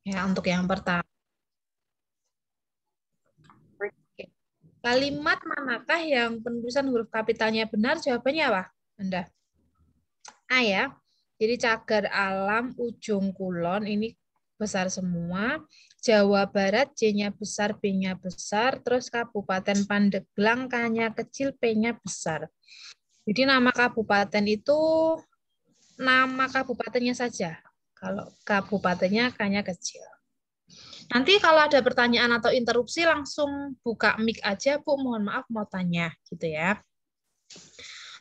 Ya, untuk yang pertama. Oke. Kalimat manakah yang penulisan huruf kapitalnya benar? Jawabannya apa, Anda? A ya. Jadi cagar alam ujung kulon ini besar semua. Jawa Barat J-nya besar, B-nya besar. Terus Kabupaten Pandeglang K-nya kecil, P-nya besar. Jadi nama kabupaten itu nama kabupatennya saja. Kalau kabupatennya K-nya kecil. Nanti kalau ada pertanyaan atau interupsi langsung buka mic aja, Bu. Mohon maaf mau tanya gitu ya.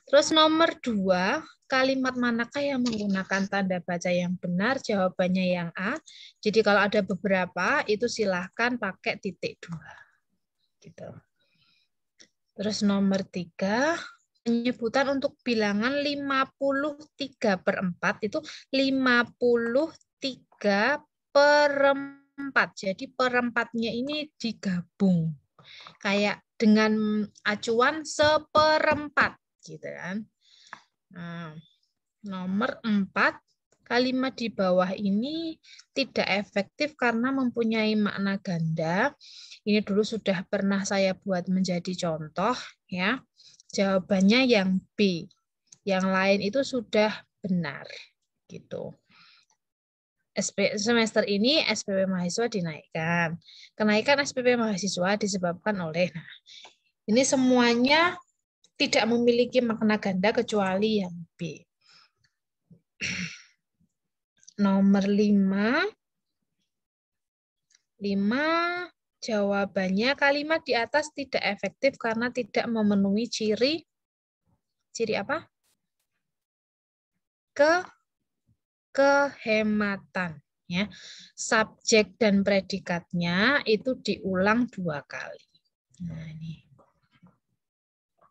Terus nomor 2, kalimat manakah yang menggunakan tanda baca yang benar? Jawabannya yang A. Jadi kalau ada beberapa, itu silahkan pakai titik 2. Gitu. Terus nomor 3, penyebutan untuk bilangan 53/4 itu 53/4. Jadi perempatnya ini digabung. Kayak dengan acuan seperempat. Gitu kan. Nah, nomor 4, kalimat di bawah ini tidak efektif karena mempunyai makna ganda. Ini dulu sudah pernah saya buat menjadi contoh ya. Jawabannya yang B. Yang lain itu sudah benar gitu. Semester ini SPP mahasiswa dinaikkan. Kenaikan SPP mahasiswa disebabkan oleh ini semuanya tidak memiliki makna ganda kecuali yang B. Nomor 5. Jawabannya kalimat di atas tidak efektif karena tidak memenuhi ciri apa? Kehematan. Ya. Subjek dan predikatnya itu diulang 2 kali. Nah, ini.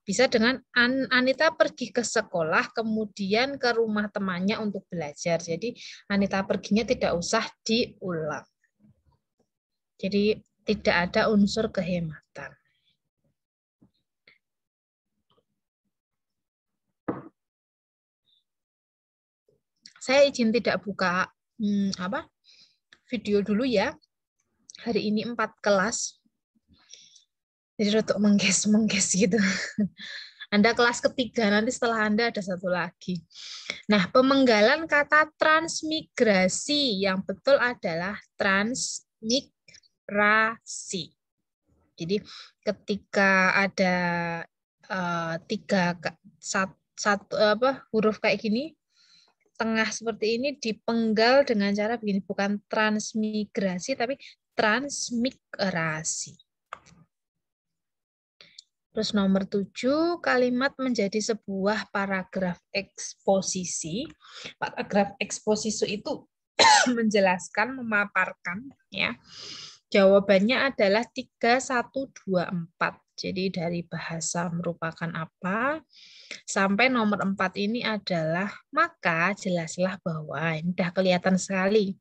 Bisa dengan Anita pergi ke sekolah, kemudian ke rumah temannya untuk belajar. Jadi Anita perginya tidak usah diulang. Jadi tidak ada unsur kehematan. Saya izin tidak buka video dulu ya. Hari ini 4 kelas. Jadi untuk mengges gitu. Anda kelas ketiga, nanti setelah Anda ada 1 lagi. Nah, pemenggalan kata transmigrasi yang betul adalah transmigrasi. Jadi ketika ada 1 huruf kayak gini, tengah seperti ini dipenggal dengan cara begini, bukan transmigrasi tapi transmigrasi. Terus nomor 7, kalimat menjadi sebuah paragraf eksposisi. Paragraf eksposisi itu menjelaskan, memaparkan ya. Jawabannya adalah 3, 1, 2, 4. Jadi dari bahasa merupakan apa sampai nomor 4 ini adalah maka jelaslah bahwa ini udah kelihatan sekali.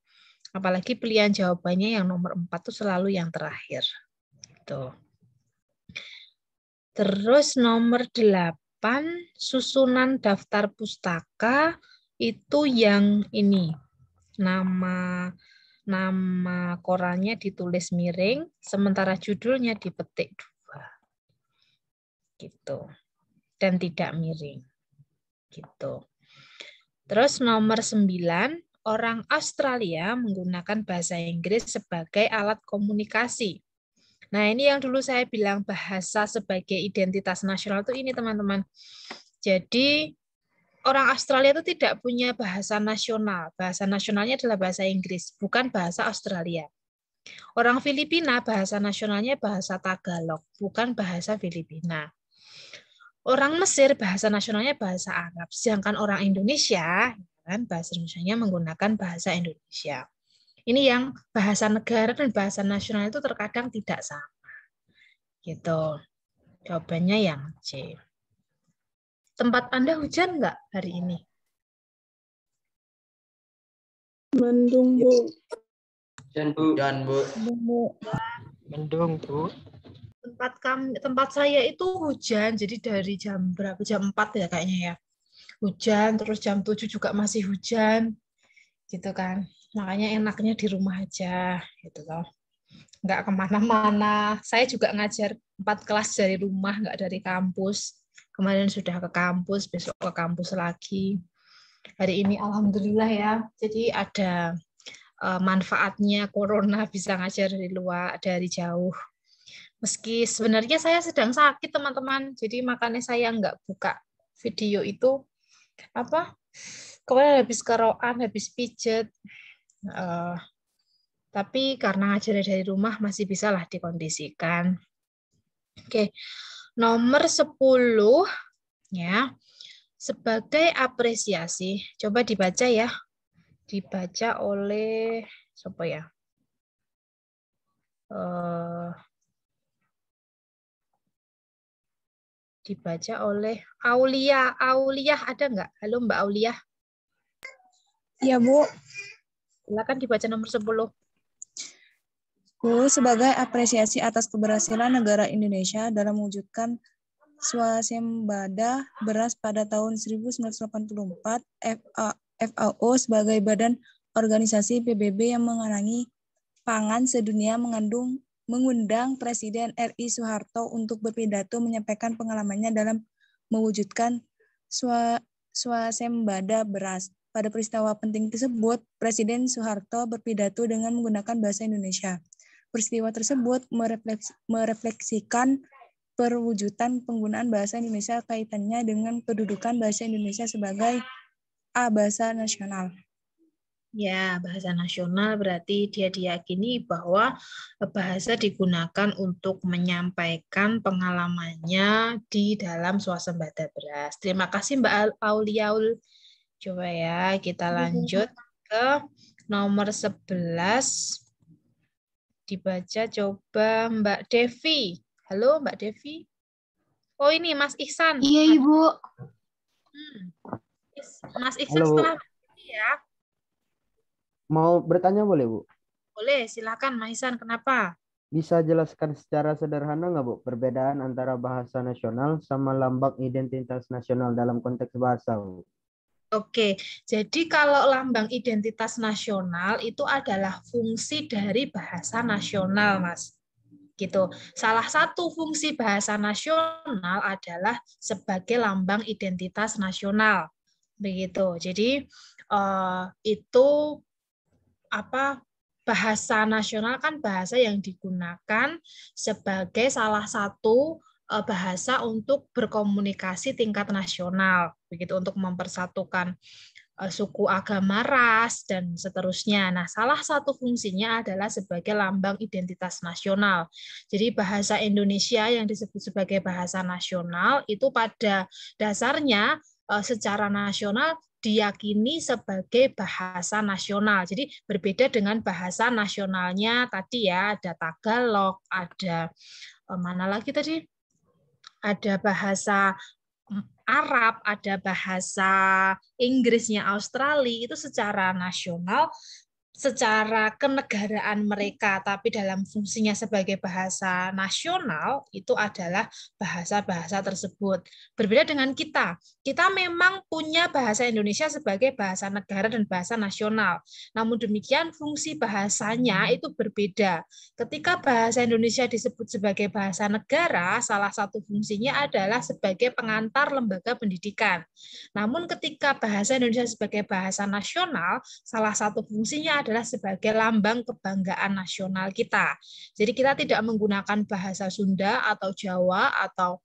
Apalagi pilihan jawabannya yang nomor 4 itu selalu yang terakhir. Tuh. Terus nomor 8, susunan daftar pustaka itu yang ini. Nama korannya ditulis miring, sementara judulnya dipetik 2. Gitu. Dan tidak miring. Gitu. Terus nomor 9, orang Australia menggunakan bahasa Inggris sebagai alat komunikasi. Nah, ini yang dulu saya bilang bahasa sebagai identitas nasional itu ini, teman-teman. Jadi, orang Australia itu tidak punya bahasa nasional. Bahasa nasionalnya adalah bahasa Inggris, bukan bahasa Australia. Orang Filipina bahasa nasionalnya bahasa Tagalog, bukan bahasa Filipina. Orang Mesir bahasa nasionalnya bahasa Arab, sedangkan orang Indonesia kan bahasa Indonesianya menggunakan bahasa Indonesia. Ini yang bahasa negara dan bahasa nasional itu terkadang tidak sama. Gitu. Jawabannya yang C. Tempat Anda hujan nggak hari ini? Mendung, Bu. Dan Bu. Mendung, Bu. Tempat saya itu hujan, jadi dari jam berapa? Jam 4 ya kayaknya ya. Hujan, terus jam 7 juga masih hujan. Gitu kan. Makanya enaknya di rumah aja, gitu loh. Nggak kemana-mana. Saya juga ngajar 4 kelas dari rumah, nggak dari kampus. Kemarin sudah ke kampus, besok ke kampus lagi. Hari ini alhamdulillah ya, jadi ada manfaatnya corona bisa ngajar dari luar, dari jauh. Meski sebenarnya saya sedang sakit teman-teman, jadi makanya saya nggak buka video itu. Kemarin habis keroan, habis pijet. Tapi karena ngajar dari rumah masih bisa lah dikondisikan. Oke, nomor 10 ya. Sebagai apresiasi, coba dibaca ya. Dibaca oleh siapa ya? Dibaca oleh Aulia. Aulia ada nggak? Halo Mbak Aulia. Iya, Bu. Silakan dibaca nomor 10. Bu, sebagai apresiasi atas keberhasilan negara Indonesia dalam mewujudkan swasembada beras pada tahun 1984, FAO sebagai badan organisasi PBB yang mengenangi pangan sedunia mengundang Presiden RI Soeharto untuk berpidato menyampaikan pengalamannya dalam mewujudkan swasembada beras. Pada peristiwa penting tersebut, Presiden Soeharto berpidato dengan menggunakan bahasa Indonesia. Peristiwa tersebut merefleksikan perwujudan penggunaan bahasa Indonesia kaitannya dengan kedudukan bahasa Indonesia sebagai bahasa nasional. Ya, bahasa nasional berarti dia diyakini bahwa bahasa digunakan untuk menyampaikan pengalamannya di dalam swasembada beras. Terima kasih Mbak Auliaul. Coba ya, kita lanjut ke nomor 11. Dibaca coba Mbak Devi. Halo Mbak Devi. Oh ini Mas Ihsan. Iya Ibu. Mas Ihsan Halo, setelah ya. mau bertanya boleh, Bu? Boleh, silakan Mas Ihsan. Kenapa? Bisa jelaskan secara sederhana nggak, Bu, perbedaan antara bahasa nasional sama lambang identitas nasional dalam konteks bahasa, Bu? Oke, jadi kalau lambang identitas nasional itu adalah fungsi dari bahasa nasional, Mas. Gitu. Salah satu fungsi bahasa nasional adalah sebagai lambang identitas nasional. Begitu. Jadi itu bahasa nasional kan bahasa yang digunakan sebagai salah satu bahasa untuk berkomunikasi tingkat nasional, begitu, untuk mempersatukan suku, agama, ras, dan seterusnya. Nah, salah satu fungsinya adalah sebagai lambang identitas nasional. Jadi bahasa Indonesia yang disebut sebagai bahasa nasional itu pada dasarnya secara nasional diyakini sebagai bahasa nasional. Jadi berbeda dengan bahasa nasionalnya tadi ya, ada Tagalog, ada mana lagi tadi? Ada bahasa Arab, ada bahasa Inggrisnya Australia, itu secara nasional, secara kenegaraan mereka, tapi dalam fungsinya sebagai bahasa nasional, itu adalah bahasa-bahasa tersebut. Berbeda dengan kita. Kita memang punya bahasa Indonesia sebagai bahasa negara dan bahasa nasional. Namun demikian, fungsi bahasanya itu berbeda. Ketika bahasa Indonesia disebut sebagai bahasa negara, salah satu fungsinya adalah sebagai pengantar lembaga pendidikan. Namun ketika bahasa Indonesia sebagai bahasa nasional, salah satu fungsinya adalah sebagai lambang kebanggaan nasional kita. Jadi kita tidak menggunakan bahasa Sunda atau Jawa atau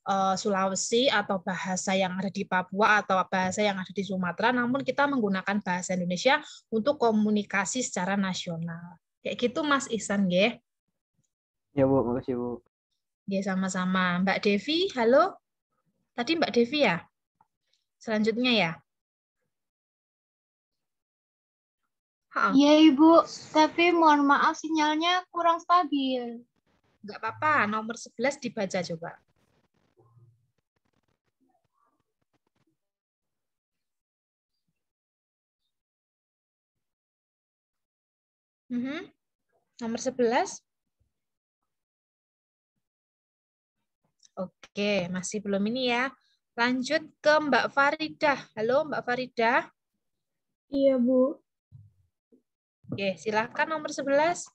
Sulawesi atau bahasa yang ada di Papua atau bahasa yang ada di Sumatera, namun kita menggunakan bahasa Indonesia untuk komunikasi secara nasional. Kayak gitu Mas Ihsan, nggih. Ya, Bu, makasih, Bu. Ya, sama-sama. Mbak Devi, halo. Tadi Mbak Devi ya? Selanjutnya ya. Iya Ibu, tapi mohon maaf sinyalnya kurang stabil. Enggak apa-apa, nomor 11 dibaca coba. Nomor 11. Oke, masih belum ini ya. Lanjut ke Mbak Faridah. Halo Mbak Faridah. Iya, Bu. Oke, silakan nomor 11.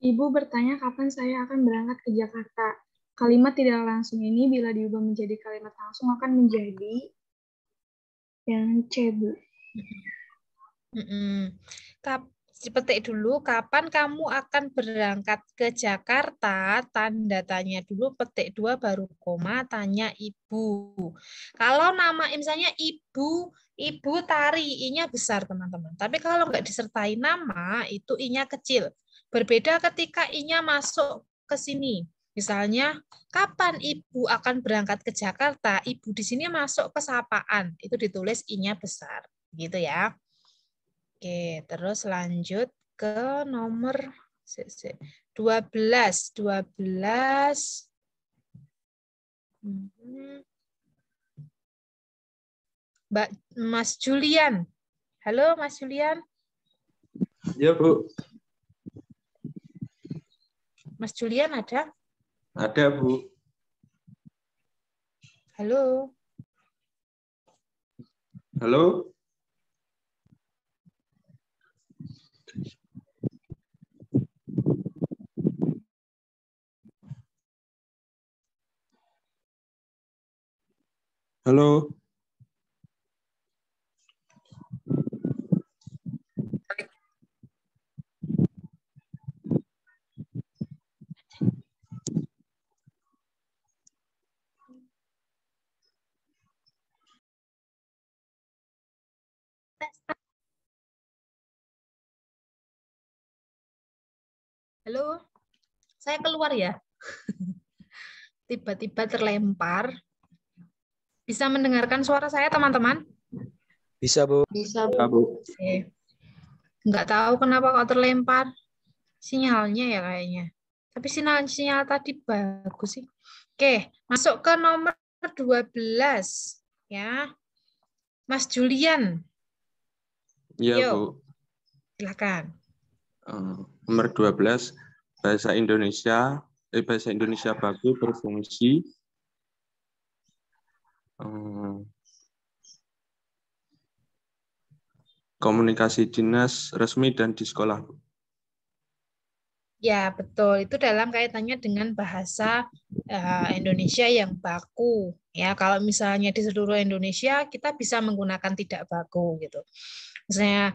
Ibu bertanya kapan saya akan berangkat ke Jakarta. Kalimat tidak langsung ini bila diubah menjadi kalimat langsung akan menjadi yang C, Bu. Petik dulu, kapan kamu akan berangkat ke Jakarta? Tanda tanya dulu, petik 2 baru koma, tanya ibu. Kalau nama misalnya ibu Tari, I-nya besar teman-teman. Tapi kalau nggak disertai nama, itu I-nya kecil. Berbeda ketika I-nya masuk ke sini. Misalnya, kapan ibu akan berangkat ke Jakarta? Ibu di sini masuk ke sapaan. Itu ditulis I-nya besar. Gitu ya. Oke, terus lanjut ke nomor 12. Mbak Mas Julian. Halo Mas Julian. Ya, Bu. Mas Julian ada? Ada, Bu. Halo. Halo. Halo. Halo. Saya keluar ya. Tiba-tiba terlempar. Bisa mendengarkan suara saya, teman-teman? Bisa, Bu. Bisa, Bu. Bu. Oke. Nggak tahu kenapa kok terlempar. Sinyalnya ya kayaknya. Tapi sinyal tadi bagus sih. Oke, masuk ke nomor 12. Ya. Mas Julian. Iya, Yo. Bu. Silakan. Nomor 12, bahasa Indonesia baku berfungsi komunikasi dinas resmi dan di sekolah. Ya, betul. Itu dalam kaitannya dengan bahasa Indonesia yang baku. Ya, kalau misalnya di seluruh Indonesia kita bisa menggunakan tidak baku gitu. Misalnya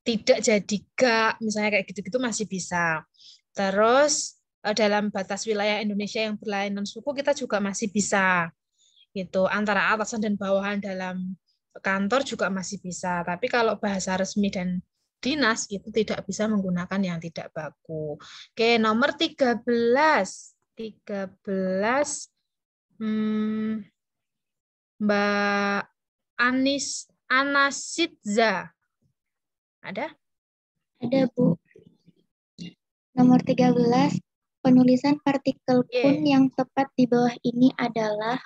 tidak jadi gak, misalnya kayak gitu-gitu masih bisa. Terus dalam batas wilayah Indonesia yang berlainan suku kita juga masih bisa. Gitu. Antara atasan dan bawahan dalam kantor juga masih bisa. Tapi kalau bahasa resmi dan dinas itu tidak bisa menggunakan yang tidak baku. Oke, nomor 13. 13 Mbak Anasitza. Ada? Ada, Bu. Nomor 13, penulisan partikel pun yang tepat di bawah ini adalah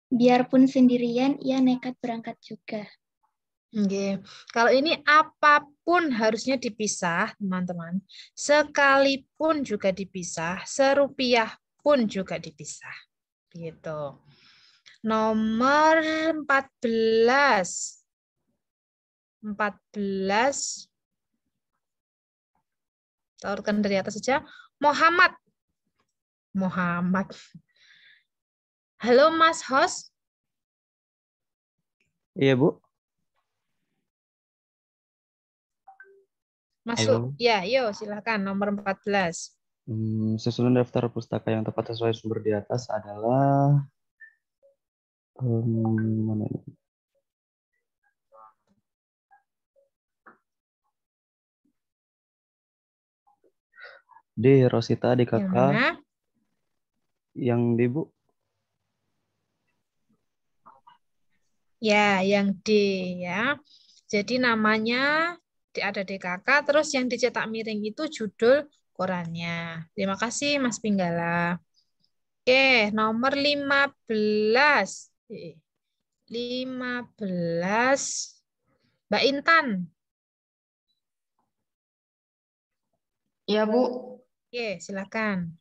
biarpun sendirian, ia nekat berangkat juga. Oke. Kalau ini apapun harusnya dipisah, teman-teman. Sekalipun juga dipisah, serupiah pun juga dipisah. Gitu. Nomor 14. 14. Taruhkan dari atas saja. Muhammad. Halo Mas Host. Iya, Bu. Masuk. Ya, yuk silakan nomor 14. Susunan daftar pustaka yang tepat sesuai sumber di atas adalah mana ini? D. Rosita di Yang KK. mana? Yang D, Bu. Ya, yang D ya. Jadi namanya ada DKK, terus yang dicetak miring itu judul korannya. Terima kasih Mas Pinggala. Oke, nomor 15. 15. Mbak Intan. Ya, Bu. Oke, silakan.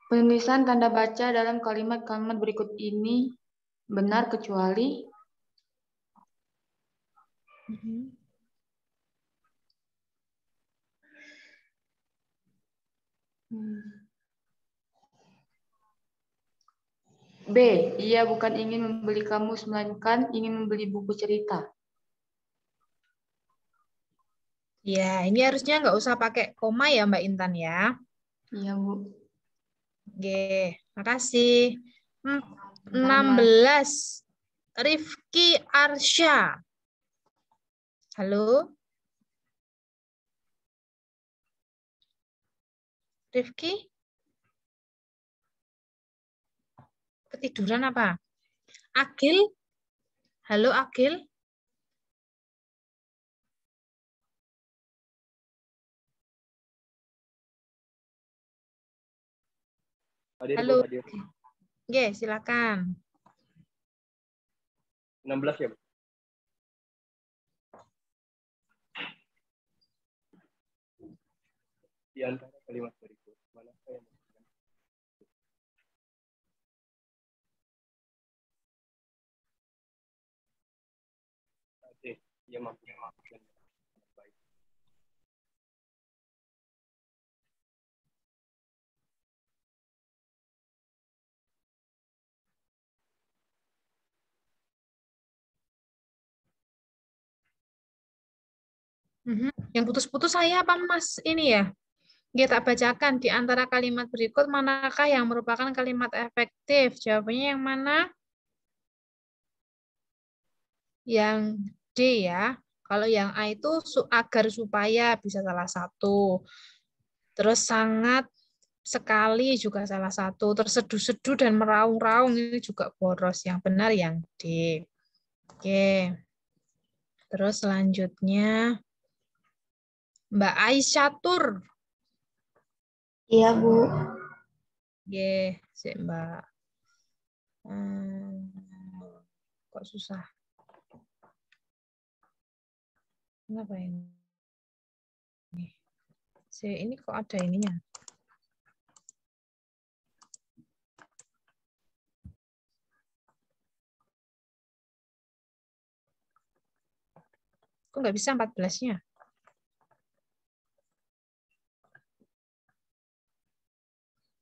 Penulisan tanda baca dalam kalimat-kalimat berikut ini benar kecuali B. Ia bukan ingin membeli kamus, melainkan ingin membeli buku cerita. Ya, ini harusnya nggak usah pakai koma ya Mbak Intan ya. Iya, Bu. Oke, makasih. 16. Rifki Arsya. Halo? Rifki? Ketiduran apa? Agil? Halo Agil? Halo. Oke, silakan. 16 ya, Bu? Di antara kalimat berikut, manakah yang dia mampu melakukan baik. Yang putus-putus saya apa Mas ini ya? Kita bacakan di antara kalimat berikut manakah yang merupakan kalimat efektif? Jawabannya yang mana? Yang D ya. Kalau yang A itu agar supaya bisa salah satu. Terus sangat sekali juga salah satu. Terseduh-seduh dan meraung-raung ini juga boros. Yang benar yang D. Oke. Terus selanjutnya Mbak Aisyah-tur. Iya, Bu. Oke, Mbak. Kok susah? Kenapa ini? Ini kok ada ininya? Kok nggak bisa 14-nya?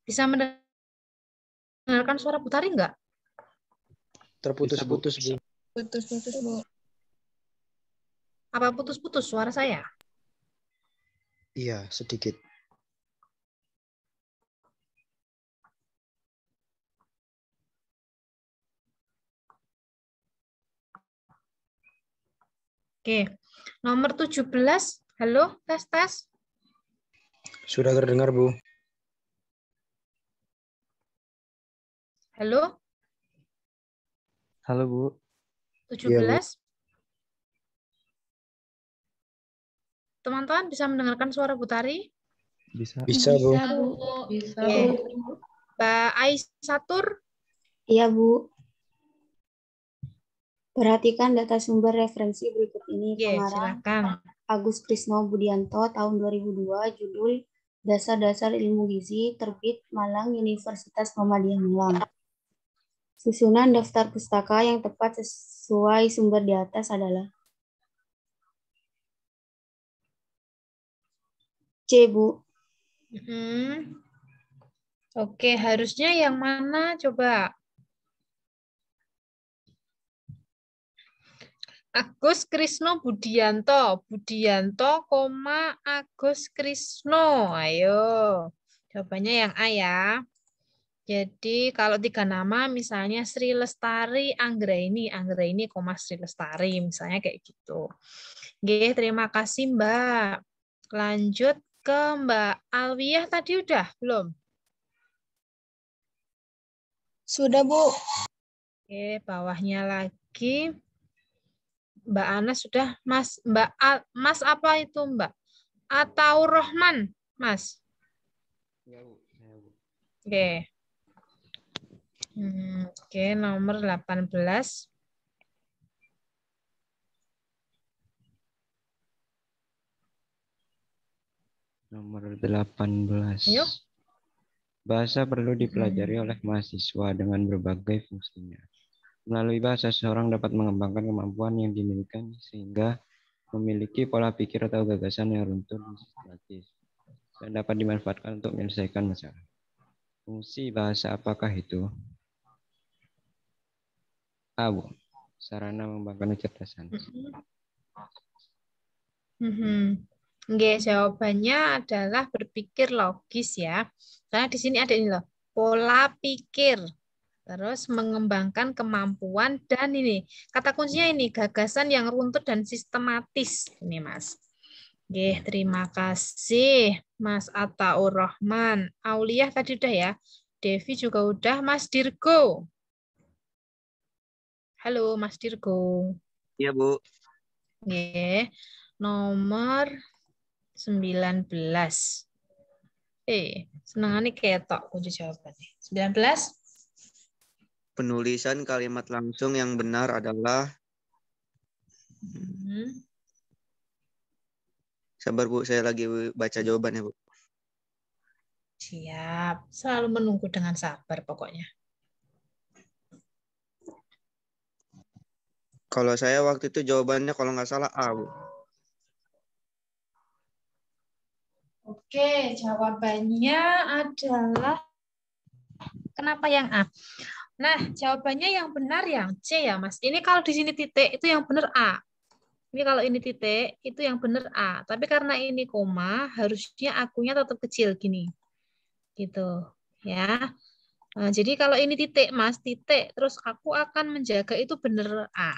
Bisa mendengarkan suara Putari nggak? Terputus-putus, Bu. Putus-putus, Bu. Apa putus-putus suara saya? Iya, sedikit. Oke. Nomor 17. Halo, tes. Sudah terdengar, Bu. Halo? Halo, Bu. 17. Iya, Bu. Teman-teman bisa mendengarkan suara Putari? Bisa. Bisa, Bu. Bisa, Oke. Bu. Mbak Aisyah-tur. Iya, Bu. Perhatikan data sumber referensi berikut ini. Oke, Pengarang silakan. Agus Krisno Budianto tahun 2002, judul Dasar-Dasar Ilmu Gizi, terbit Malang Universitas Muhammadiyah Malang. Susunan daftar pustaka yang tepat sesuai sumber di atas adalah C, Bu. Oke, harusnya yang mana coba? Agus Krisno Budianto. Budianto, Agus Krisno. Ayo. Jawabannya yang A ya. Jadi kalau 3 nama misalnya Sri Lestari, Anggraini, Sri Lestari. Misalnya kayak gitu. Oke, terima kasih Mbak. Lanjut ke Mbak Alwiyah tadi udah belum? Sudah, Bu. Oke, bawahnya lagi. Mbak Ana sudah, Mas apa itu Mbak? Atau Rohman, Mas? Ya, Bu. Oke. Oke, nomor 18. Nomor 18. Ayo. Bahasa perlu dipelajari oleh mahasiswa dengan berbagai fungsinya. Melalui bahasa, seseorang dapat mengembangkan kemampuan yang dimilikinya sehingga memiliki pola pikir atau gagasan yang runtun dan sistematis dan dapat dimanfaatkan untuk menyelesaikan masalah. Fungsi bahasa apakah itu? A. Sarana mengembangkan kecerdasan. Oke, jawabannya adalah berpikir logis ya. Karena di sini ada ini loh, pola pikir. Terus mengembangkan kemampuan dan ini kata kuncinya ini gagasan yang runtut dan sistematis ini Mas. Oke, terima kasih Mas Ataur Rahman. Auliah tadi udah ya. Devi juga udah. Mas Dirgo. Halo Mas Dirgo. Iya Bu. Oke, nomor 19. Senangannya ketok kunci jawabannya. 19. Penulisan kalimat langsung yang benar adalah Sabar Bu, saya lagi baca jawabannya Bu. Siap, selalu menunggu dengan sabar pokoknya. Kalau saya waktu itu jawabannya kalau nggak salah A Bu. Oke, jawabannya adalah kenapa yang A? Nah, jawabannya yang benar yang C ya, Mas. Ini kalau di sini titik, itu yang benar A. Ini kalau ini titik, itu yang benar A. Tapi karena ini koma, harusnya akunya tetap kecil gini. Gitu, ya. Nah, jadi kalau ini titik, Mas, titik, terus aku akan menjaga itu benar A.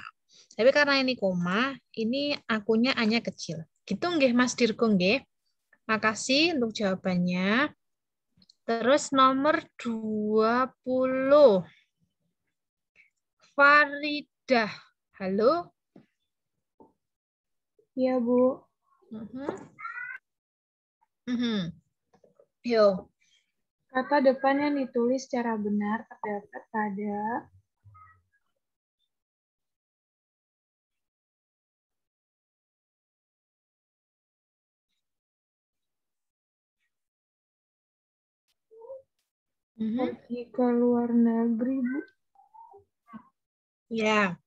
Tapi karena ini koma, ini akunya A-nya kecil. Gitu nggih, Mas Dirgo nggih. Makasih untuk jawabannya. Terus nomor 20. Faridah. Halo? Iya, Bu. Yo. Kata depan yang ditulis secara benar terdapat pada pergi ke luar negeri, Bu. Ya,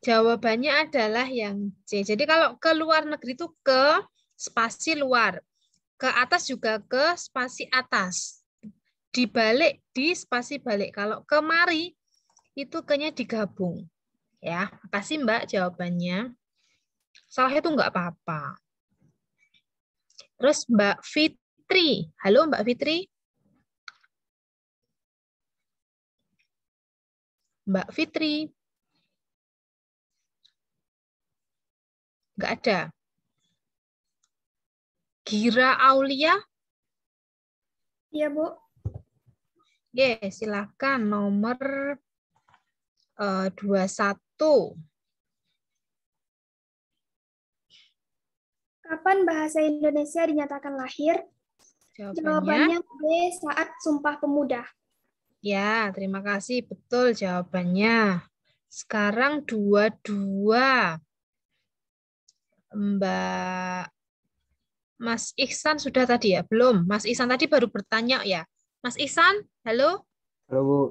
jawabannya adalah yang C. Jadi kalau ke luar negeri itu ke spasi luar. Ke atas juga ke spasi atas. Dibalik di spasi balik. Kalau kemari itu ke-nya digabung. Ya, makasih Mbak jawabannya. Salah itu enggak apa-apa. Terus Mbak Fitri. Halo Mbak Fitri. Mbak Fitri. Enggak ada. Gira Aulia. Iya, Bu. Oke, silakan nomor 21. Kapan bahasa Indonesia dinyatakan lahir? Jawabannya B, saat Sumpah Pemuda. Ya, terima kasih. Betul jawabannya. Sekarang 22. Mbak Mas Ihsan sudah tadi ya? Belum. Mas Ihsan tadi baru bertanya ya. Mas Ihsan, halo? Halo, Bu.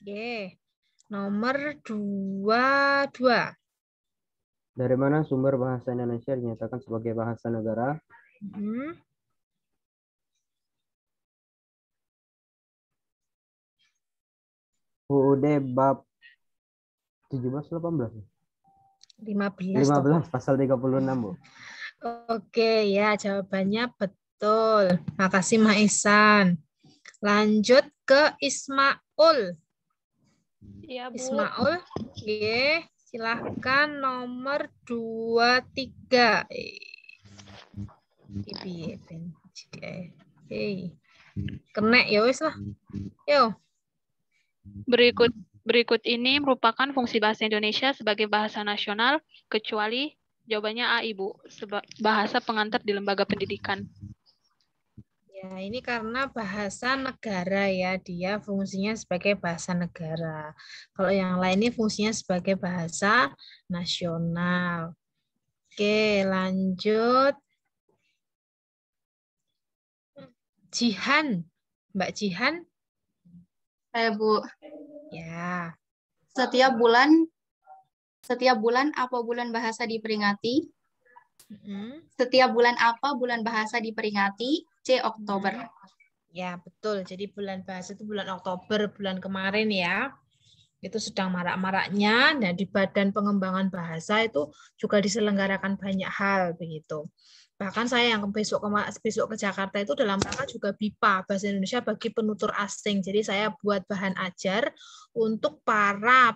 Oke. Nomor 22. Dari mana sumber bahasa Indonesia dinyatakan sebagai bahasa negara? UUD bab 17-18. 15 pasal 36, Bu. Oke, ya jawabannya betul. Makasih Mak Ihsan. Lanjut ke Ismaul. Iya, Bu. Ismaul, oke. Silahkan nomor 23. Kena ya wis lah. Yo. Berikut ini merupakan fungsi bahasa Indonesia sebagai bahasa nasional, kecuali jawabannya A, Ibu, bahasa pengantar di lembaga pendidikan. Ya, ini karena bahasa negara ya, dia fungsinya sebagai bahasa negara. Kalau yang lain ini fungsinya sebagai bahasa nasional. Oke, lanjut. Jihan. Mbak Jihan? Saya, Bu. Ya. Setiap bulan apa bulan bahasa diperingati? Setiap bulan apa bulan bahasa diperingati? C. Oktober. Ya, betul. Jadi bulan bahasa itu bulan Oktober, bulan kemarin ya. Itu sedang marak-maraknya. Nah, di Badan Pengembangan Bahasa itu juga diselenggarakan banyak hal begitu. Bahkan saya yang besok ke Jakarta itu dalam rangka juga BIPA, Bahasa Indonesia bagi Penutur Asing. Jadi saya buat bahan ajar untuk para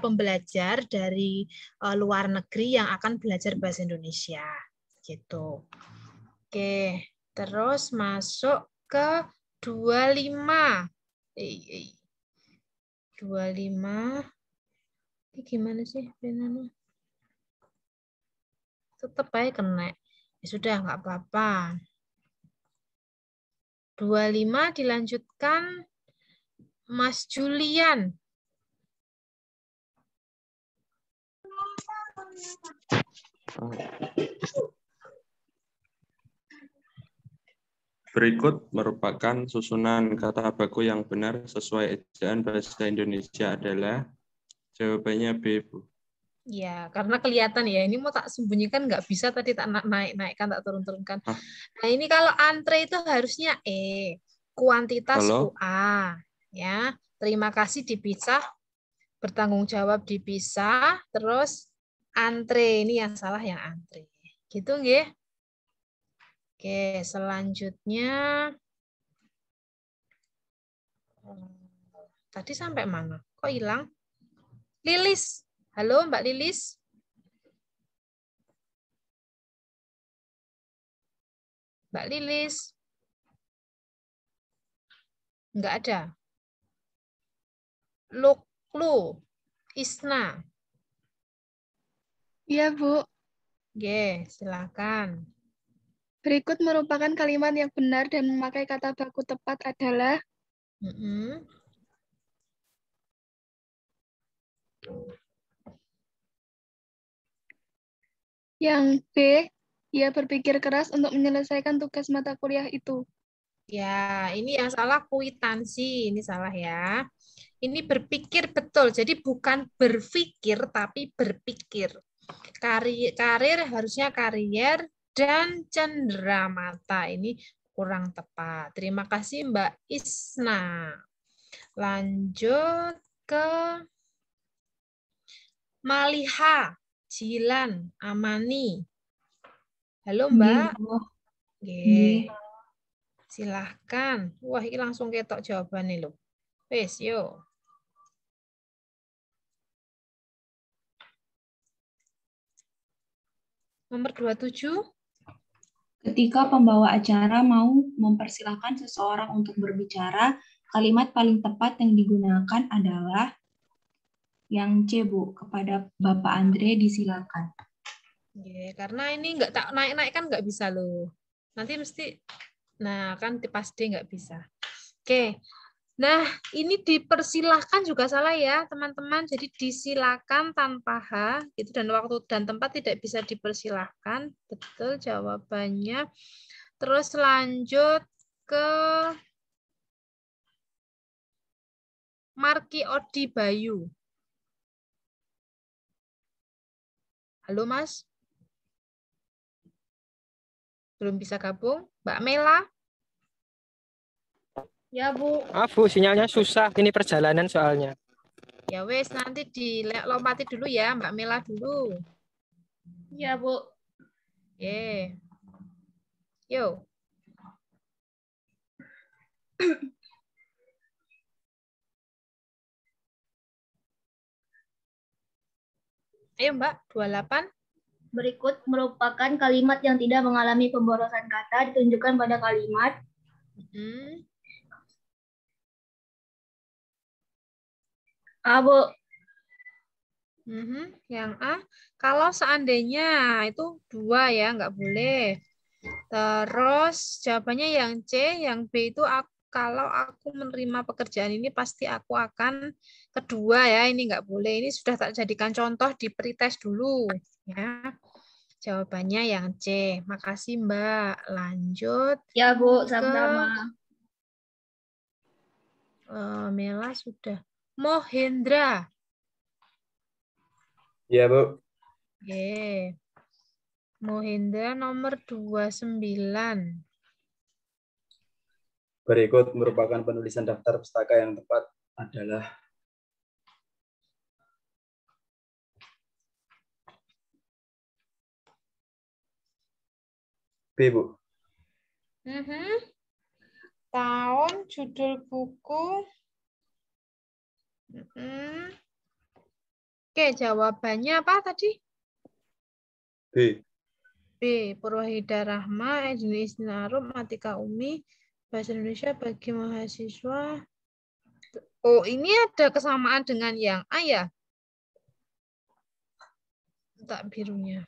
pembelajar dari luar negeri yang akan belajar bahasa Indonesia. Gitu. Oke, terus masuk ke 25. 25. Ini gimana sih penanya? Tetap aja kena. Ya sudah, nggak apa-apa. 25 dilanjutkan Mas Julian. Berikut merupakan susunan kata baku yang benar sesuai ejaan bahasa Indonesia adalah jawabannya B, Bu. Ya, karena kelihatan ya, ini mau tak sembunyikan nggak bisa tadi tak naik-naikkan, tak turun-turunkan. Nah, ini kalau antre itu harusnya E, kuantitas UA. Ya, terima kasih dipisah, bertanggung jawab dipisah, terus antre, ini yang salah yang antre. Gitu nggih? Oke, selanjutnya tadi sampai mana? Kok hilang? Lilis. Halo, Mbak Lilis. Mbak Lilis. Enggak ada. Luklu. Isna. Iya, Bu. Oke, silakan. Berikut merupakan kalimat yang benar dan memakai kata baku tepat adalah yang B, ia berpikir keras untuk menyelesaikan tugas mata kuliah itu. Ya, ini yang salah kwitansi, ini salah ya. Ini berpikir betul, jadi bukan berpikir tapi berpikir. Karir harusnya karier dan cenderamata, ini kurang tepat. Terima kasih Mbak Isna. Lanjut ke Maliha, Jilan, Amani. Halo Mbak. Oke. Silahkan. Wah, ini langsung ketok jawabannya loh. Wes, yuk. Nomor 27. Ketika pembawa acara mau mempersilahkan seseorang untuk berbicara, kalimat paling tepat yang digunakan adalah yang C, Bu. Kepada Bapak Andre disilakan. Ya, karena ini nggak tak naik-naik kan nggak bisa loh. Nanti mesti, nah kan pas D nggak bisa. Oke. Nah, ini dipersilahkan juga salah ya, teman-teman. Jadi disilakan tanpa H, itu dan waktu dan tempat tidak bisa dipersilahkan. Betul jawabannya. Terus lanjut ke Marki Odi Bayu. Halo, Mas. Belum bisa gabung? Mbak Mela? Ya, Bu. Maaf, Bu, sinyalnya susah. Ini perjalanan soalnya. Ya wes, nanti dilompati dulu ya, Mbak Mela dulu. Ya, Bu. Ye. Yo. Ayo, Mbak, 28. Berikut merupakan kalimat yang tidak mengalami pemborosan kata ditunjukkan pada kalimat. A, Bu. Yang A, kalau seandainya itu 2 ya, nggak boleh. Terus jawabannya yang C, yang B itu kalau aku menerima pekerjaan ini pasti aku akan kedua ya, ini nggak boleh. Ini sudah tak jadikan contoh di pretest dulu ya. Jawabannya yang C. Makasih Mbak. Lanjut. Ya Bu, sama-sama. Mela sudah. Mohendra. Iya, Bu. Oke. Mohendra nomor 29. Berikut merupakan penulisan daftar pustaka yang tepat adalah B, Bu. Tahun, judul buku. Oke, jawabannya apa tadi? B. B. Purwahida Rahma, Edwin Isnarum, Atika Umi, Bahasa Indonesia bagi mahasiswa. Oh, ini ada kesamaan dengan yang A ya? Tak birunya.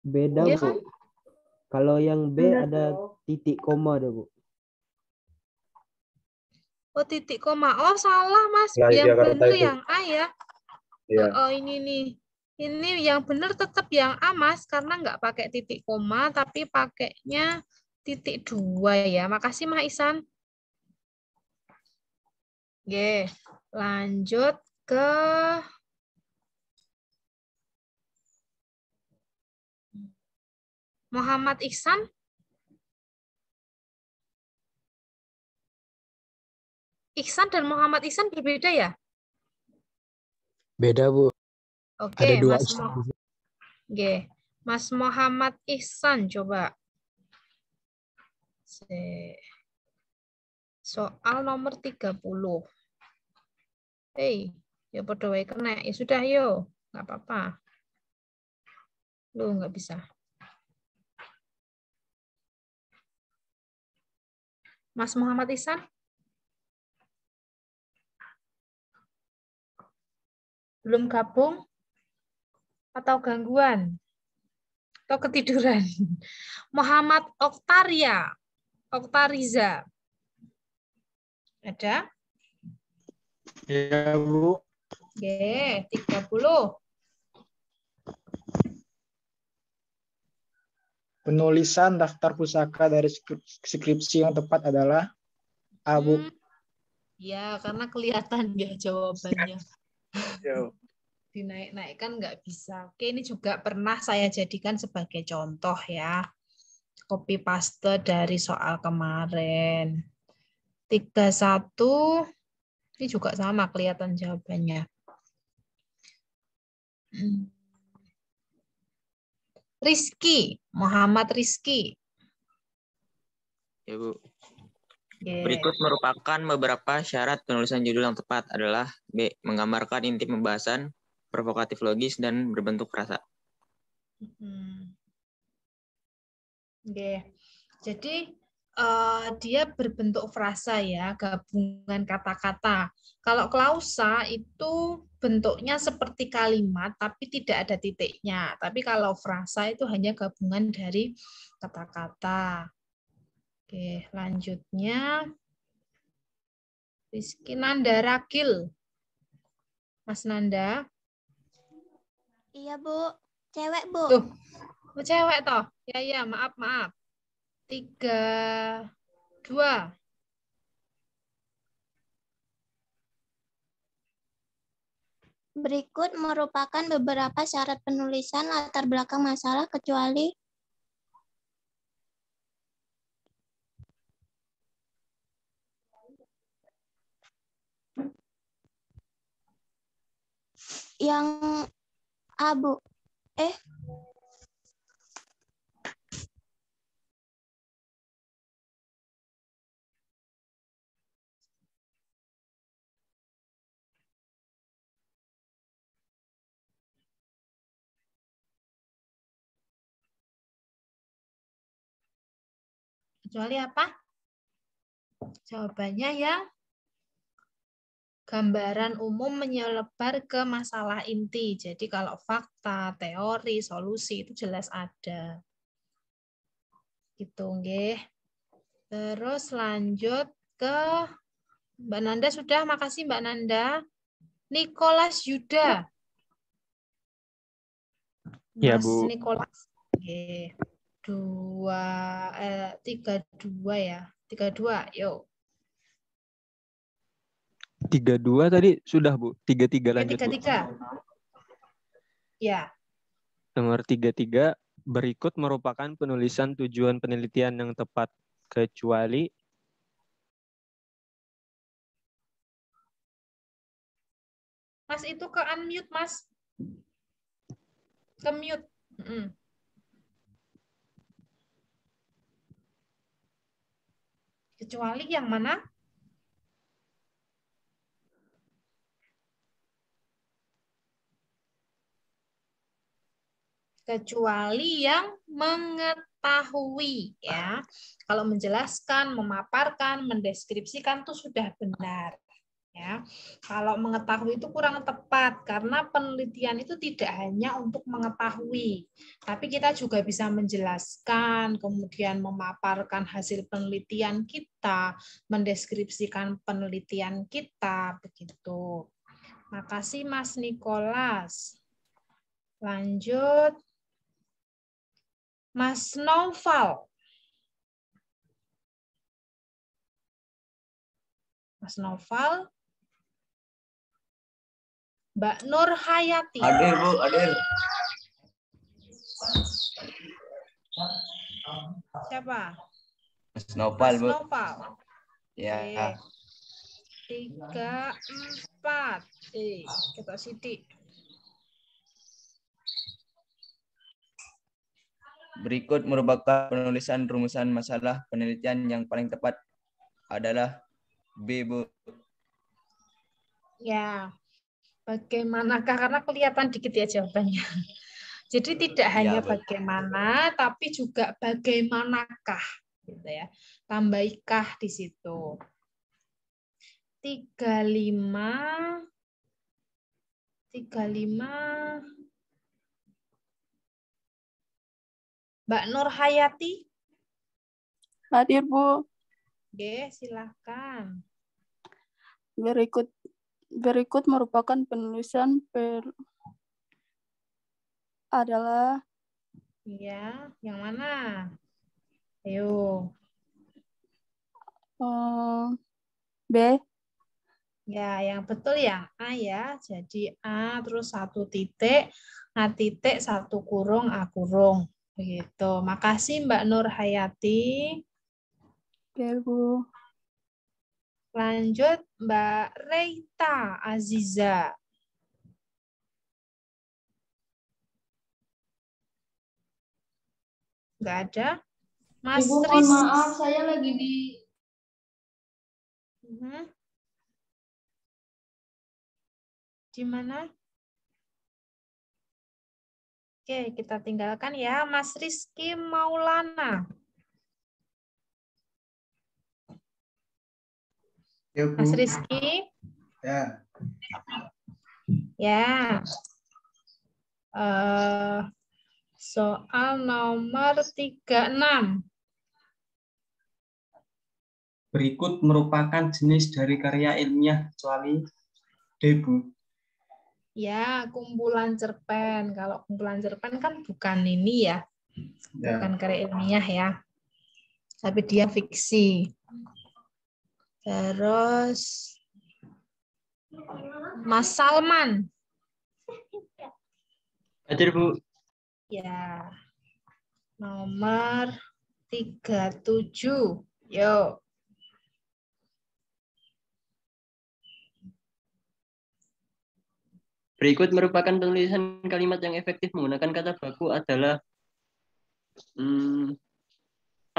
Beda, Iya Bu. kan? Kalau yang B ada titik koma deh, Bu. Oh, titik koma. Oh, salah, Mas. Nah, Yang Jakarta benar itu. yang A ya. Iya. Oh, ini nih. Ini yang benar tetap yang A, Mas. Karena nggak pakai titik koma, tapi pakainya titik 2 ya. Makasih, Mas Isan. Oke, lanjut ke Muhammad Ihsan. Ihsan dan Muhammad Ihsan berbeda ya? Beda, Bu. Oke, Ada dua Mas Ihsan. Oke, Mas Muhammad Ihsan coba. Soal nomor 30. Ya podo wae kena. Ya sudah, yo. Nggak apa-apa. Lu nggak bisa. Mas Muhammad Ihsan? Belum gabung? Atau gangguan? Atau ketiduran? Muhammad Oktaria. Oktariza. Ada? Ya, Bu. Oke, 30. Penulisan daftar pusaka dari skripsi yang tepat adalah A, Bu. Ya, karena kelihatan ya jawabannya. Ya. Dinaik-naikkan nggak bisa. Oke, ini juga pernah saya jadikan sebagai contoh ya. Copy paste dari soal kemarin. 31. Ini juga sama kelihatan jawabannya. Rizky, Muhammad Rizky. Ya, Bu. Yeah. Berikut merupakan beberapa syarat penulisan judul yang tepat adalah B. Menggambarkan inti pembahasan, provokatif logis, dan berbentuk frasa. Oke. Jadi dia berbentuk frasa ya, gabungan kata-kata. Kalau klausa itu bentuknya seperti kalimat tapi tidak ada titiknya. Tapi kalau frasa itu hanya gabungan dari kata-kata. Oke, lanjutnya Rizky Nanda Rakil. Mas Nanda. Iya, Bu. Cewek, Bu. Tuh. Oh, cewek toh. Ya, maaf. 3, 2. Berikut merupakan beberapa syarat penulisan latar belakang masalah kecuali yang A, Bu. Kecuali apa? Jawabannya yang gambaran umum menyelebar ke masalah inti. Jadi kalau fakta, teori, solusi itu jelas ada. Gitu, nggih. Terus lanjut ke Mbak Nanda sudah, makasih Mbak Nanda. Nicholas Yuda. Ya, Mas Bu. Nicholas. Oke. 32 ya. 32, yuk. 32 tadi sudah, Bu. 33 lanjut, Bu. 33. Ya. Nomor 33, berikut merupakan penulisan tujuan penelitian yang tepat, kecuali Mas itu ke unmute, Mas. Ke mute. Kecuali yang mana? Kecuali yang mengetahui, ya. Kalau menjelaskan, memaparkan, mendeskripsikan itu sudah benar, ya. Kalau mengetahui itu kurang tepat karena penelitian itu tidak hanya untuk mengetahui, tapi kita juga bisa menjelaskan, kemudian memaparkan hasil penelitian kita, mendeskripsikan penelitian kita, begitu. Makasih Mas Nikolas. Lanjut. Mas Noval. Mas Noval. Mbak Nur Hayati. Hadir, Bu, hadir. Siapa? Mas Noval, Mas Bu. Noval. Ya. 3, 4. Kita sidik. Berikut merupakan penulisan rumusan masalah penelitian yang paling tepat adalah B, Bu. Ya, bagaimanakah? Karena kelihatan dikit ya jawabannya. Jadi tidak hanya bagaimana, tapi juga bagaimanakah, gitu ya. Tambahikah di situ. 35. Mbak Nur Hayati. Hadir, Bu. Oke, silakan. Berikut merupakan penulisan adalah ya, yang mana? Ayo. B. Ya, yang betul yang A ya. Jadi A terus 1 titik, A titik 1 kurung, A kurung. Begitu. Makasih Mbak Nur Hayati. Oke, Bu. Lanjut Mbak Reita Aziza. Nggak ada? Mas Ibu, mohon maaf, saya lagi di... Di mana? Oke, kita tinggalkan ya. Mas Rizky Maulana. Ya, Bu. Mas Rizky? Ya. Ya. Soal nomor 36. Berikut merupakan jenis dari karya ilmiah kecuali D, Bu. Ya, kumpulan cerpen. Kalau kumpulan cerpen kan bukan ini ya. Bukan karya ilmiah ya. Tapi dia fiksi. Terus Mas Salman. Hadir, Bu. Ya. Nomor 37. Yuk. Berikut merupakan penulisan kalimat yang efektif menggunakan kata baku adalah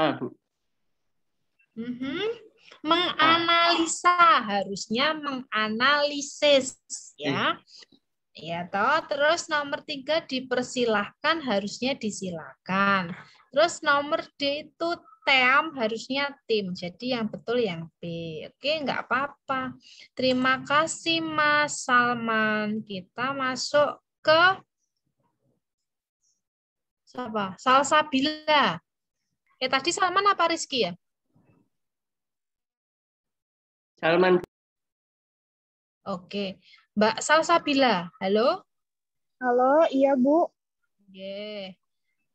A, Bu. Menganalisa, harusnya menganalisis ya. Ya toh, terus nomor 3 dipersilahkan, harusnya disilakan. Terus nomor D itu team, harusnya tim. Jadi yang betul yang B. Oke, nggak apa-apa. Terima kasih Mas Salman. Kita masuk ke siapa? Salsabila. Tadi Salman apa Rizky ya? Salman. Oke. Mbak Salsabila, halo? Halo, iya Bu. Oke.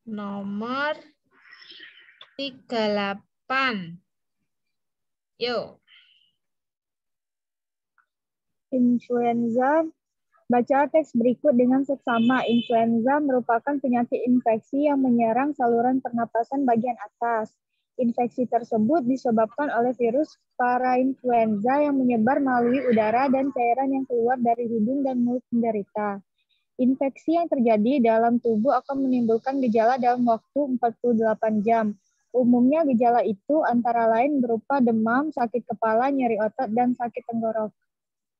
Nomor 38. Yuk. influenza. Baca teks berikut dengan seksama. Influenza merupakan penyakit infeksi yang menyerang saluran pernapasan bagian atas. Infeksi tersebut disebabkan oleh virus parainfluenza yang menyebar melalui udara dan cairan yang keluar dari hidung dan mulut penderita. Infeksi yang terjadi dalam tubuh akan menimbulkan gejala dalam waktu 48 jam. Umumnya gejala itu antara lain berupa demam, sakit kepala, nyeri otot, dan sakit tenggorokan.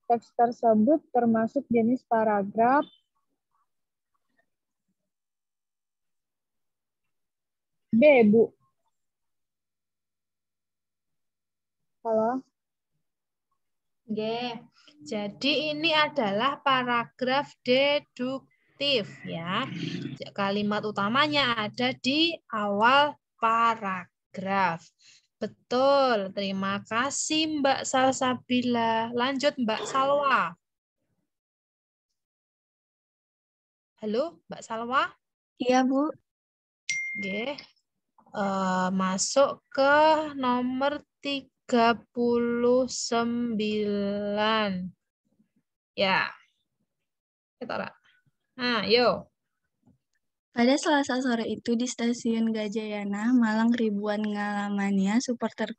Teks tersebut termasuk jenis paragraf B, Bu. Halo? G. Jadi ini adalah paragraf deduktif ya. Kalimat utamanya ada di awal paragraf. Betul, terima kasih Mbak Salsabila. Lanjut Mbak Salwa. Halo, Mbak Salwa? Iya, Bu. Oke. Masuk ke nomor 39. Ya. Kita nah, yuk. Pada Selasa sore itu di Stasiun Gajayana, Malang, ribuan ngalamania supporter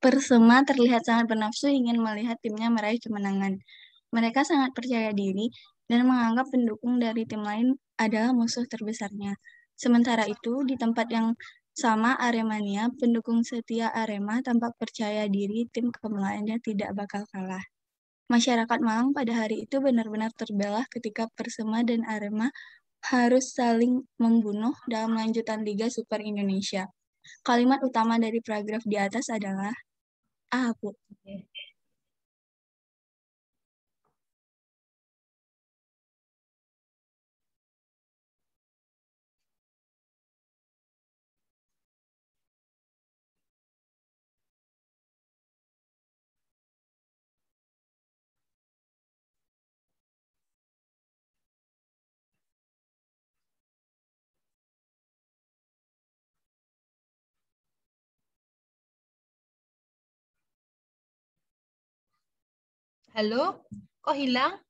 Persema terlihat sangat bernafsu ingin melihat timnya meraih kemenangan. Mereka sangat percaya diri dan menganggap pendukung dari tim lain adalah musuh terbesarnya. Sementara itu, di tempat yang sama Aremania, pendukung setia Arema tampak percaya diri tim kemenangannya tidak bakal kalah. Masyarakat Malang pada hari itu benar-benar terbelah ketika Persema dan Arema harus saling membunuh dalam lanjutan Liga Super Indonesia. Kalimat utama dari paragraf di atas adalah A, Bu. Halo, kok hilang?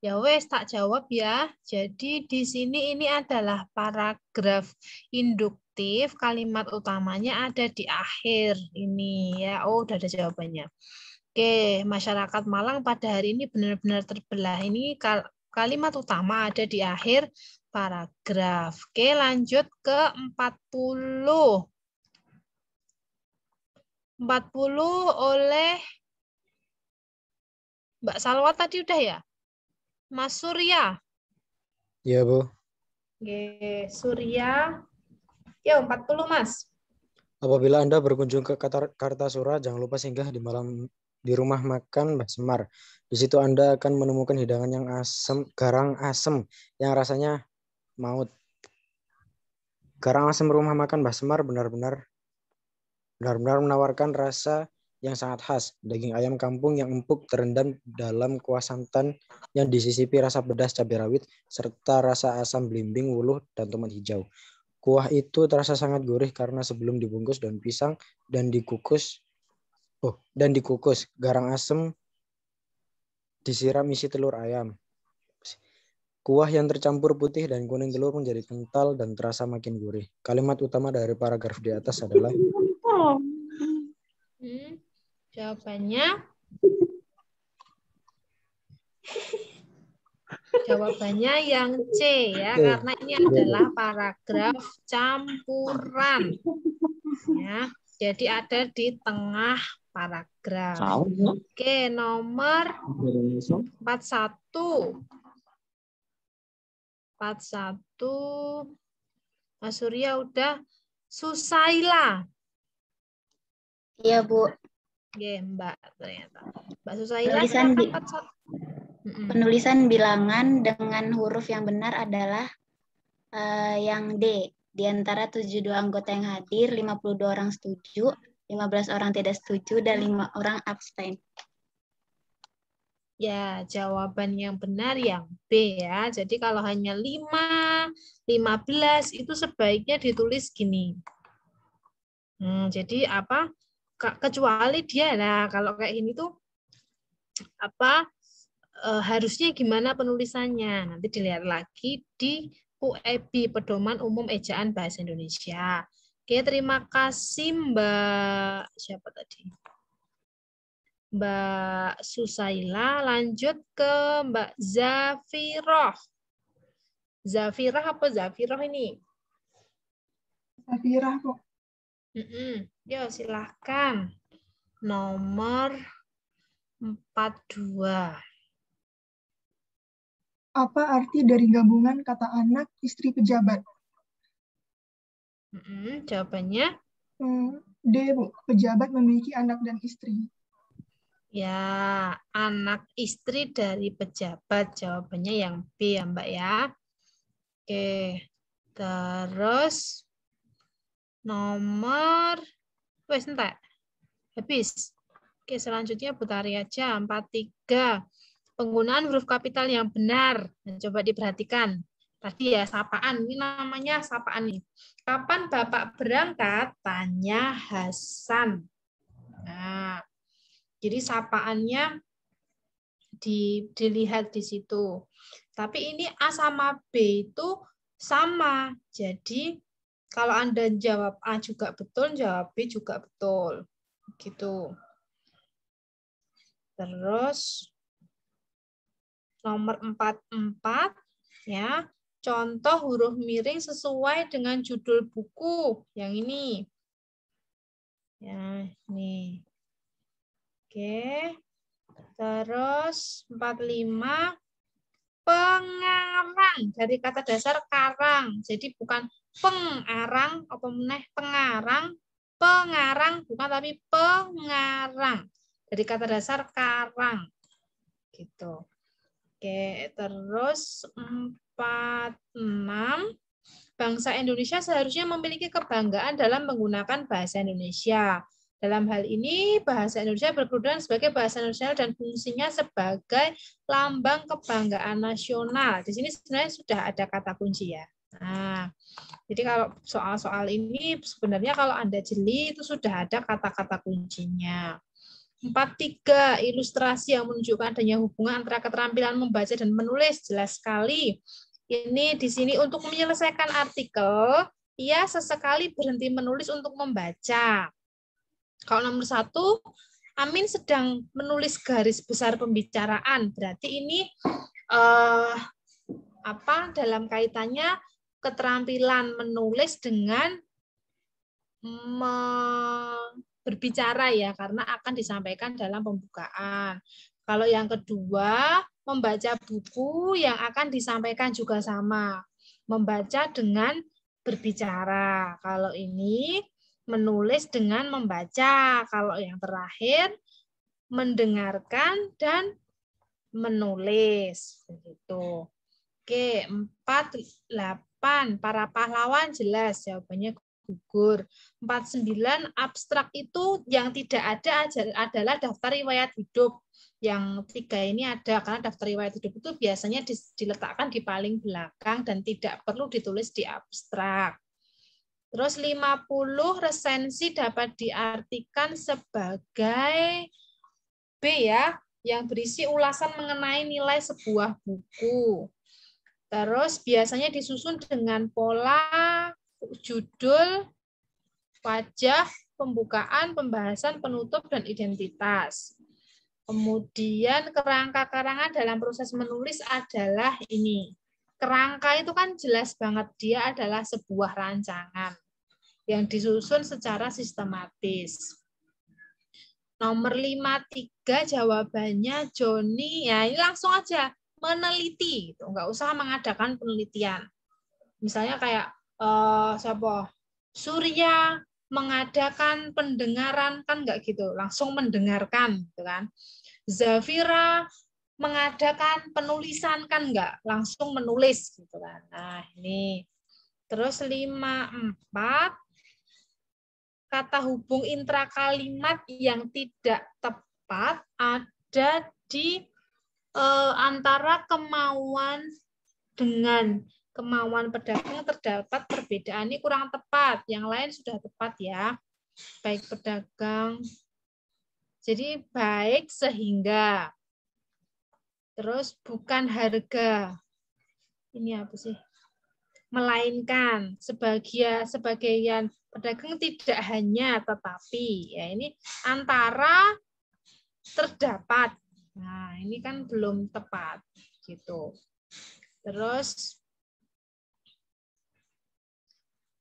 Ya wes, tak jawab ya. Jadi di sini ini adalah paragraf induktif, kalimat utamanya ada di akhir ini ya. Oh, udah ada jawabannya. Oke, masyarakat Malang pada hari ini benar-benar terbelah. Ini kalimat utama ada di akhir paragraf. Oke, lanjut ke 40. 40 oleh Mbak Salwa tadi udah ya? Mas Surya. Iya, Bu. Oke, Surya. Yo, 40, Mas. Apabila Anda berkunjung ke Kartasura, jangan lupa singgah di rumah makan Mbak Semar. Di situ Anda akan menemukan hidangan yang garang asem yang rasanya maut. Garang asem rumah makan Mbak Semar benar-benar menawarkan rasa yang sangat khas. Daging ayam kampung yang empuk terendam dalam kuah santan yang disisipi rasa pedas cabai rawit serta rasa asam belimbing, wuluh, dan tomat hijau. Kuah itu terasa sangat gurih karena sebelum dibungkus daun pisang dan dikukus. Garang asem disiram isi telur ayam. Kuah yang tercampur putih dan kuning telur menjadi kental dan terasa makin gurih. Kalimat utama dari paragraf di atas adalah Jawabannya yang C ya, karena ini adalah paragraf campuran. Ya, jadi ada di tengah paragraf. Oke, nomor 41. 41. Mas Surya udah. Susaila. Iya, Bu. Oke, Mbak ternyata. Mbak Susaila. Penulisan bilangan dengan huruf yang benar adalah yang D. Di antara 72 anggota yang hadir, 52 orang setuju, 15 orang tidak setuju, dan 5 orang abstain. Ya, jawaban yang benar yang B ya. Jadi kalau hanya 5, 15 itu sebaiknya ditulis gini. Jadi apa? Kecuali dia, nah kalau kayak ini tuh harusnya gimana penulisannya. Nanti dilihat lagi di UEB, Pedoman Umum Ejaan Bahasa Indonesia. Oke, terima kasih Mbak siapa tadi? Mbak Susaila. Lanjut ke Mbak Zafiroh. Zafirah apa Zafiroh ini? Zafirah, Bu. Yo, silahkan. Nomor 42. Apa arti dari gabungan kata anak, istri, pejabat? Jawabannya? D, Bu. Pejabat memiliki anak dan istri. Ya, anak istri dari pejabat. Jawabannya yang B ya, Mbak ya. Oke. Terus nomor entar. Habis. Oke, selanjutnya Butari aja 43. Penggunaan huruf kapital yang benar. Nah, coba diperhatikan. Tadi ya sapaan, ini namanya sapaan nih. Kapan Bapak berangkat? Tanya Hasan. Nah, jadi sapaannya dilihat di situ. Tapi ini A sama B itu sama. Jadi kalau Anda jawab A juga betul, jawab B juga betul. Gitu. Terus nomor 44 ya. Contoh huruf miring sesuai dengan judul buku yang ini. Ya, ini. Oke. Terus 45 pengarang dari kata dasar karang. Jadi bukan pengarang apa meneh pengarang, pengarang bukan tapi pengarang. Dari kata dasar karang. Gitu. Oke, terus 46 bangsa Indonesia seharusnya memiliki kebanggaan dalam menggunakan bahasa Indonesia. Dalam hal ini, bahasa Indonesia berkedudukan sebagai bahasa nasional dan fungsinya sebagai lambang kebanggaan nasional. Di sini sebenarnya sudah ada kata kunci ya. Nah, jadi kalau soal-soal ini sebenarnya kalau Anda jeli itu sudah ada kata-kata kuncinya. 43 ilustrasi yang menunjukkan adanya hubungan antara keterampilan membaca dan menulis jelas sekali. Ini di sini untuk menyelesaikan artikel, ia sesekali berhenti menulis untuk membaca. Kalau nomor 1, Amin sedang menulis garis besar pembicaraan. Berarti ini dalam kaitannya keterampilan menulis dengan berbicara ya, karena akan disampaikan dalam pembukaan. Kalau yang kedua, membaca buku yang akan disampaikan juga sama. Membaca dengan berbicara. Kalau ini menulis dengan membaca. Kalau yang terakhir, mendengarkan dan menulis. Begitu. Oke, 48. Para pahlawan jelas jawabannya gugur. 49 abstrak itu yang tidak ada adalah daftar riwayat hidup. Yang 3 ini ada karena daftar riwayat hidup itu biasanya diletakkan di paling belakang dan tidak perlu ditulis di abstrak. Terus 50 resensi dapat diartikan sebagai B ya, yang berisi ulasan mengenai nilai sebuah buku. Terus biasanya disusun dengan pola judul, wajah, pembukaan, pembahasan, penutup, dan identitas. Kemudian kerangka karangan dalam proses menulis adalah ini. Kerangka itu kan jelas banget, dia adalah sebuah rancangan yang disusun secara sistematis. Nomor 53 jawabannya Joni. Ya ini langsung aja meneliti, nggak usah mengadakan penelitian. Misalnya kayak Surya mengadakan pendengaran, kan nggak gitu, langsung mendengarkan gitu kan. Zafira mengadakan penulisan, kan nggak langsung menulis gitu kan. Nah ini terus 54 kata hubung intrakalimat yang tidak tepat ada di antara kemauan dengan kemauan pedagang terdapat perbedaan. Ini kurang tepat, yang lain sudah tepat ya. Baik pedagang, jadi baik sehingga Terus bukan harga. Ini apa sih? Melainkan sebagian pedagang tidak hanya tetapi. Ya, ini antara terdapat. Nah, ini kan belum tepat gitu. Terus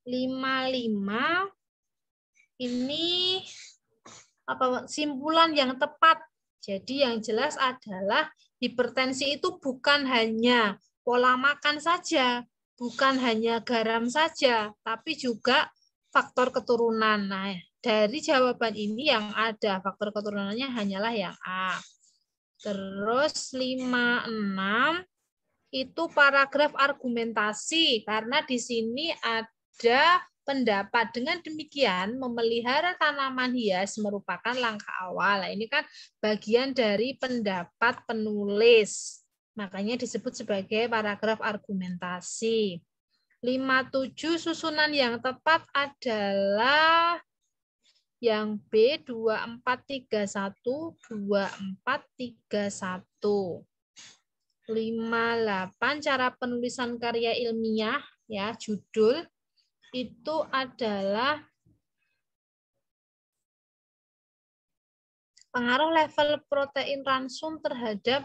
55 ini apa simpulan yang tepat. Jadi yang jelas adalah hipertensi itu bukan hanya pola makan saja, bukan hanya garam saja, tapi juga faktor keturunan. Nah, dari jawaban ini yang ada faktor keturunannya hanyalah yang A. Terus 56 itu paragraf argumentasi karena di sini ada pendapat. Dengan demikian memelihara tanaman hias merupakan langkah awal. Nah, ini kan bagian dari pendapat penulis. Makanya disebut sebagai paragraf argumentasi. 57 susunan yang tepat adalah yang B 2431 2431. 58 cara penulisan karya ilmiah ya, judul itu adalah pengaruh level protein ransum terhadap.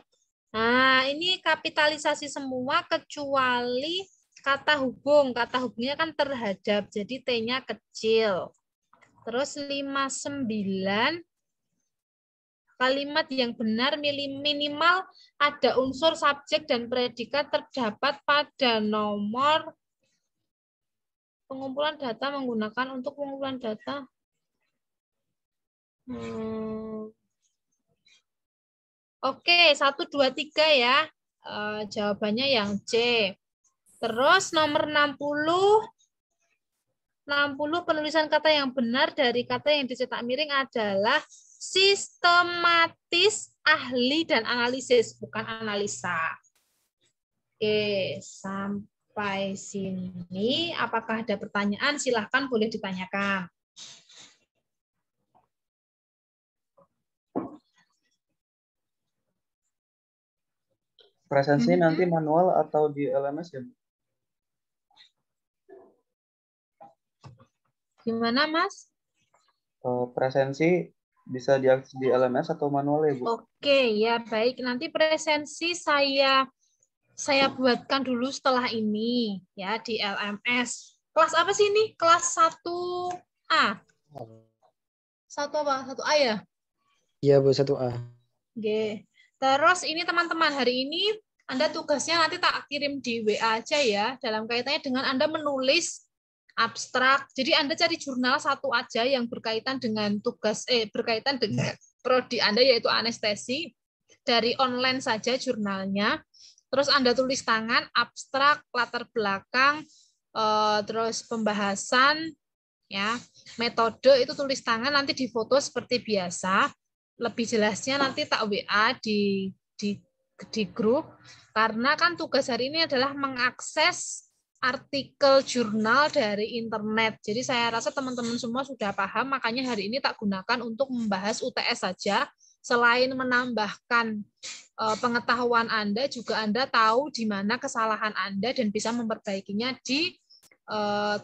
Nah, ini kapitalisasi semua kecuali kata hubung. Kata hubungnya kan terhadap, jadi T-nya kecil. Terus 59 kalimat yang benar minimal ada unsur subjek dan predikat terdapat pada nomor pengumpulan data menggunakan untuk pengumpulan data. Oke, 1, 2, 3 ya. Jawabannya yang C. Terus nomor 60 penulisan kata yang benar dari kata yang dicetak miring adalah sistematis, ahli, dan analisis, bukan analisa. Oke, sampai sini. Apakah ada pertanyaan? Silahkan boleh ditanyakan. Presensi nanti manual atau di LMS ya, Bu? Gimana, Mas? Presensi bisa diakses di LMS atau manual ya, Bu? Oke, ya baik. Nanti presensi saya buatkan dulu setelah ini ya di LMS. Kelas apa sih ini? Kelas 1A. 1A ya? Iya, Bu, 1A. Oke. Terus ini teman-teman, hari ini Anda tugasnya nanti tak kirim di WA aja ya, dalam kaitannya dengan Anda menulis abstrak. Jadi Anda cari jurnal satu aja yang berkaitan dengan berkaitan dengan prodi Anda, yaitu anestesi. Dari online saja jurnalnya. Terus Anda tulis tangan, abstrak, latar belakang, terus pembahasan, ya, metode itu tulis tangan, nanti difoto seperti biasa. Lebih jelasnya nanti tak WA di grup, karena kan tugas hari ini adalah mengakses artikel jurnal dari internet. Jadi saya rasa teman-teman semua sudah paham, makanya hari ini tak gunakan untuk membahas UTS saja. Selain menambahkan pengetahuan Anda, juga Anda tahu di mana kesalahan Anda dan bisa memperbaikinya di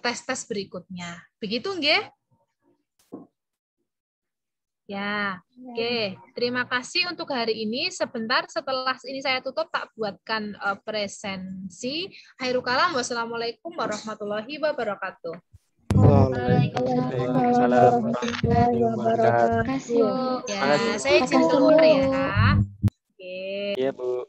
tes-tes berikutnya. Begitu nggih? Ya, oke. Terima kasih untuk hari ini. Sebentar setelah ini saya tutup, tak buatkan presensi. Akhirul kalam. Wassalamualaikum warahmatullahi wabarakatuh. Waalaikumsalam warahmatullahi wabarakatuh. Ya, saya izin keluar ya. Oke. Iya, Bu.